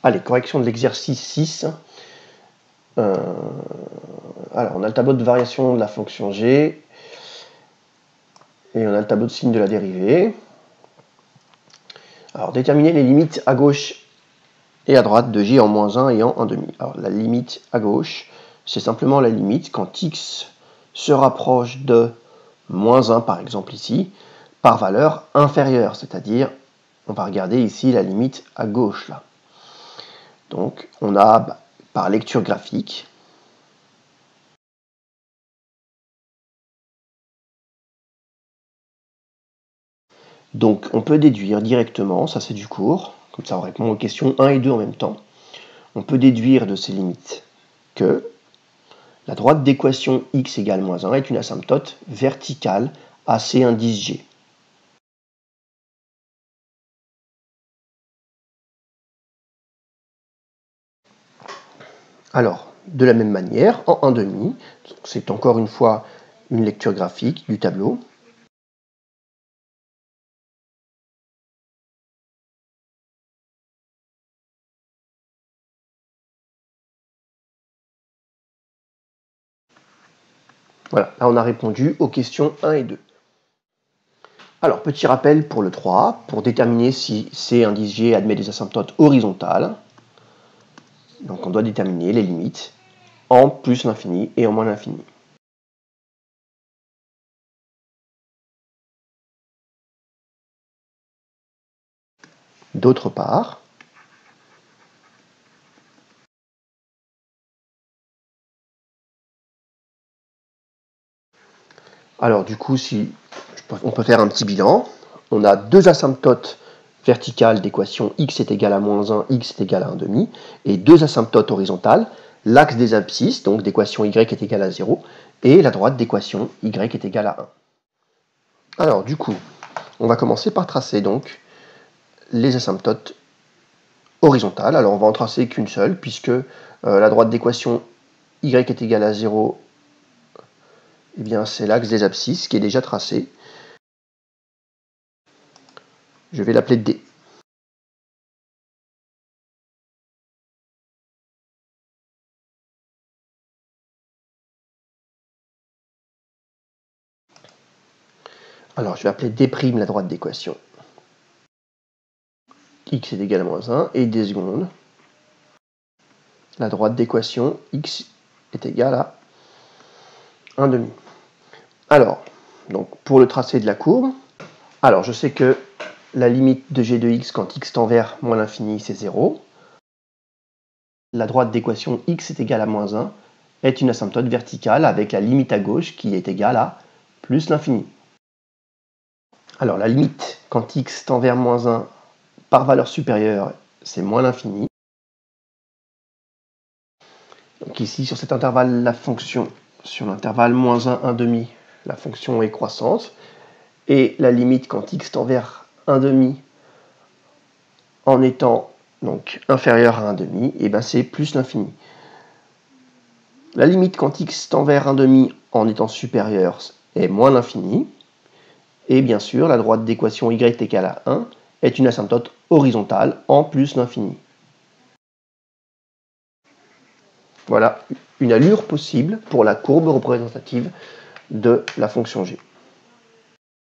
Allez, correction de l'exercice 6. Alors, on a le tableau de variation de la fonction g, et on a le tableau de signe de la dérivée. Alors, déterminer les limites à gauche et à droite de g en moins 1 et en 1,5. Alors, la limite à gauche, c'est simplement la limite quand x se rapproche de moins 1, par exemple ici, par valeur inférieure, c'est-à-dire, on va regarder ici la limite à gauche, là. Donc, on a, par lecture graphique, donc on peut déduire directement, ça c'est du cours, comme ça on répond aux questions 1 et 2 en même temps, on peut déduire de ces limites que la droite d'équation x égale moins 1 est une asymptote verticale à C indice G. Alors, de la même manière, en 1,5, c'est encore une fois une lecture graphique du tableau. Voilà, là on a répondu aux questions 1 et 2. Alors, petit rappel pour le 3, pour déterminer si C indice G admet des asymptotes horizontales. Donc on doit déterminer les limites en plus l'infini et en moins l'infini. D'autre part, alors du coup, on peut faire un petit bilan. On a deux asymptotes verticales d'équation x est égal à moins 1, x est égal à 1,5, et deux asymptotes horizontales, l'axe des abscisses, donc d'équation y est égal à 0, et la droite d'équation y est égal à 1. Alors du coup, on va commencer par tracer donc les asymptotes horizontales. Alors on va en tracer qu'une seule, puisque la droite d'équation y est égal à 0, eh bien c'est l'axe des abscisses qui est déjà tracé. Je vais l'appeler D. Alors je vais appeler D' la droite d'équation x est égal à moins 1, et D seconde, la droite d'équation x est égal à 1,5. Alors, donc pour le tracé de la courbe, alors je sais que la limite de g de x quand x tend vers moins l'infini, c'est 0. La droite d'équation x est égal à moins 1 est une asymptote verticale avec la limite à gauche qui est égale à plus l'infini. Alors la limite quand x tend vers moins 1 par valeur supérieure, c'est moins l'infini. Donc ici, sur cet intervalle, la fonction, sur l'intervalle moins 1, 1,5, la fonction est croissante. Et la limite quand x tend vers 1,5 en étant donc inférieur à 1,5, et ben c'est plus l'infini. La limite quand x tend vers 1,5 en étant supérieur est moins l'infini. Et bien sûr, la droite d'équation y égale à 1 est une asymptote horizontale en plus l'infini. Voilà une allure possible pour la courbe représentative de la fonction g.